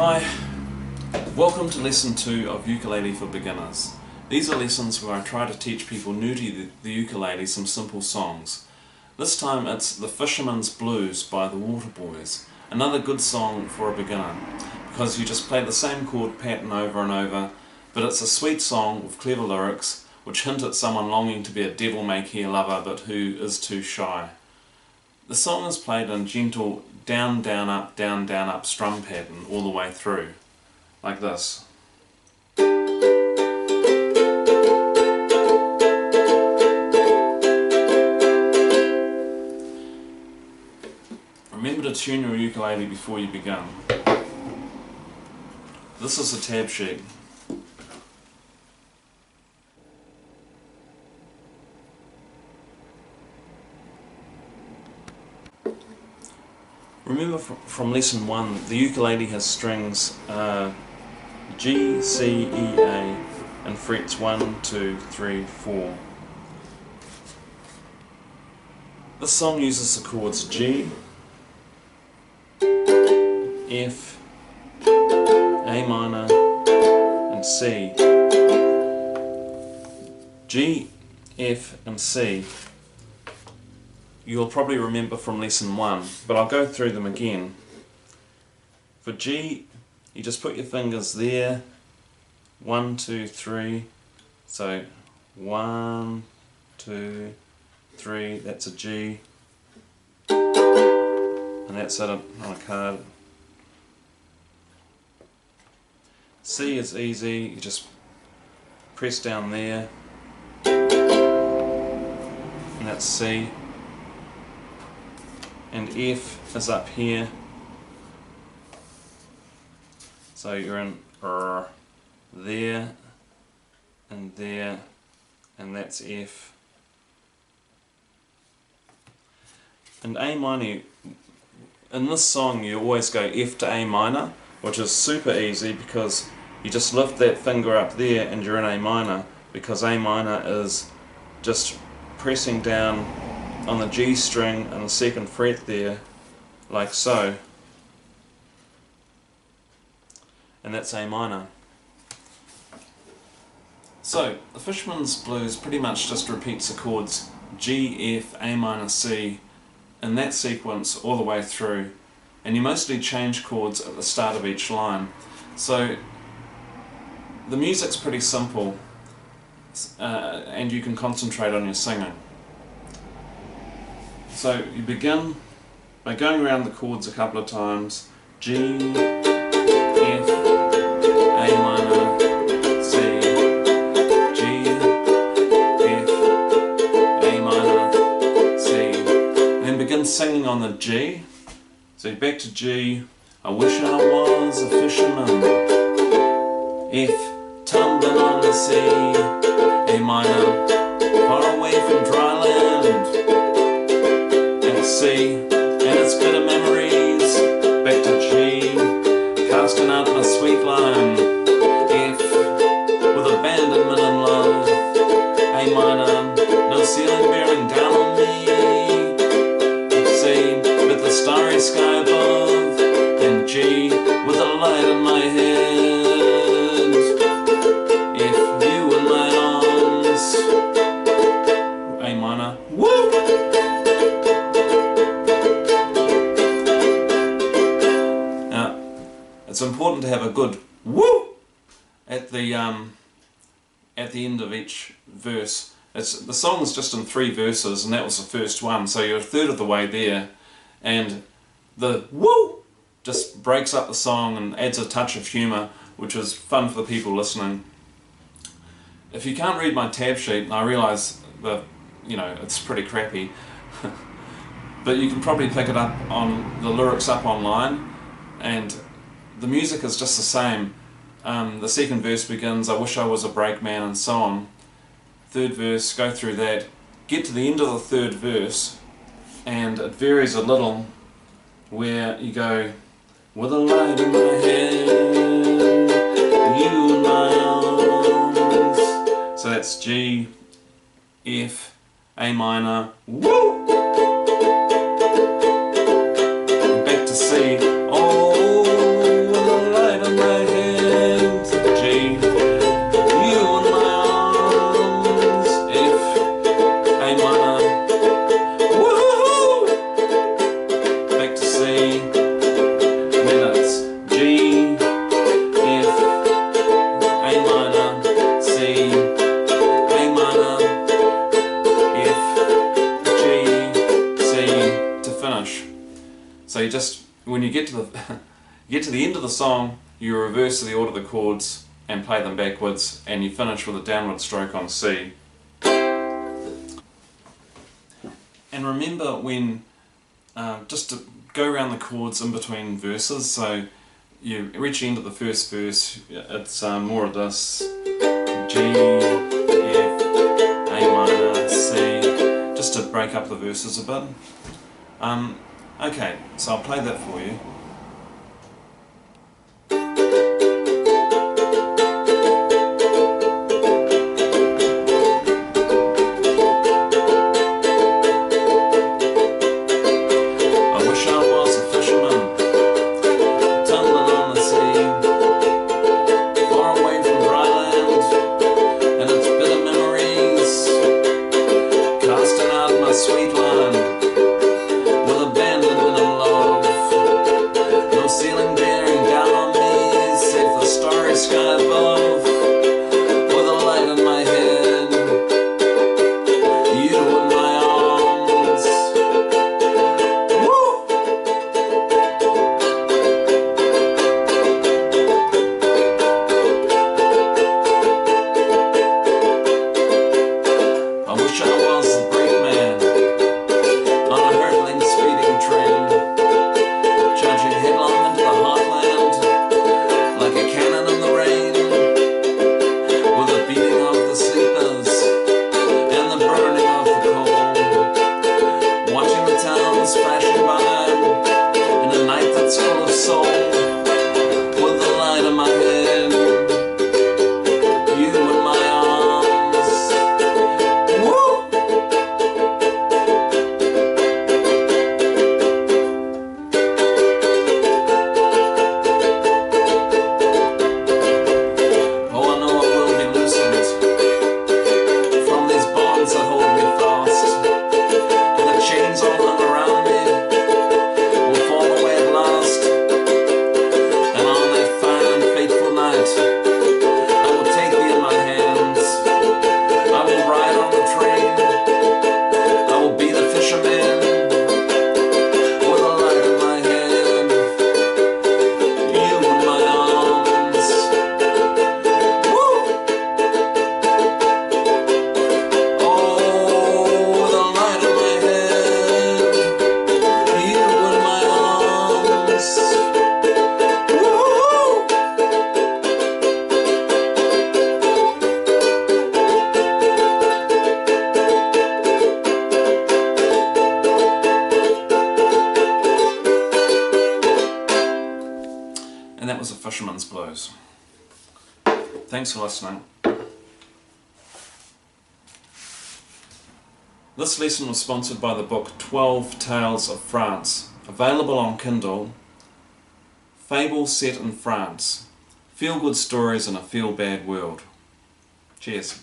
Hi, welcome to lesson 2 of Ukulele for Beginners. These are lessons where I try to teach people new to the ukulele some simple songs. This time it's The Fisherman's Blues by the Waterboys. Another good song for a beginner, because you just play the same chord pattern over and over, but it's a sweet song with clever lyrics which hint at someone longing to be a devil-may-care lover but who is too shy. The song is played in gentle down, down, up strum pattern all the way through, like this. Remember to tune your ukulele before you begin. This is a tab sheet. Remember from lesson 1, the ukulele has strings G, C, E, A and frets 1, 2, 3, 4. This song uses the chords G, F, A minor and C. G, F and C you'll probably remember from lesson 1, but I'll go through them again. For G, you just put your fingers there, 1, 2, 3, so 1, 2, 3, that's a G, and that's it on a card. C is easy, you just press down there, and that's C. And F is up here, so you're in there, and that's F. And A minor, in this song you always go F to A minor, which is super easy because you just lift that finger up there and you're in A minor, because A minor is just pressing down on the G string and the second fret there, like so, and that's A minor. So the Fisherman's Blues pretty much just repeats the chords G, F, A minor, C in that sequence all the way through, and you mostly change chords at the start of each line. So the music's pretty simple, and you can concentrate on your singing. So you begin by going around the chords a couple of times. G, F, A minor, C, G, F, A minor, C. And then begin singing on the G. So you're back to G. I wish I was a fisherman. F, tumbling on the sea. A minor, far away from dry land. C, and it's bitter memories, back to G, casting out a sweet line. F, with abandonment and love. A minor, no ceiling bearing down on me. C, with the starry sky above. And G, with the light in my head. F, you in my arms. A minor, woo! It's important to have a good woo at the end of each verse. The song is just in 3 verses, and that was the first one, so you're a third of the way there, and the woo just breaks up the song and adds a touch of humour, which is fun for the people listening. If you can't read my tab sheet, and I realise that it's pretty crappy, but you can probably pick it up on the lyrics up online, and the music is just the same. The second verse begins, I wish I was a brakeman, and so on. Third verse, go through that. Get to the end of the third verse, and it varies a little, where you go, with a light in my hand, you in my arms. So that's G, F, A minor, woo! Back to C, oh, with a light So you just, when you get to the get to the end of the song, you reverse the order of the chords and play them backwards, and you finish with a downward stroke on C. And remember when, just to go around the chords in between verses, so you reach the end of the first verse, it's more of this, G, F, A minor, C, just to break up the verses a bit. Okay, so I'll play that for you. Sweet line with abandonment and love. No ceiling bearing down on me, save the starry sky above. With a light in my head, you in my arms. Woo! I wish I was the brake man on a hurtling, speeding train, charging headlong into the heartland like a cannon in the rain, with the beating of the sleepers and the burning of the coal, watching the towns flashing by in a night that's full of soul, with the light in my head, you in my arms. Woo! And that was a Fisherman's Blues. Thanks for listening. This lesson was sponsored by the book 12 Tales of France, available on Kindle. Fables set in France. Feel-good stories in a feel-bad world. Cheers.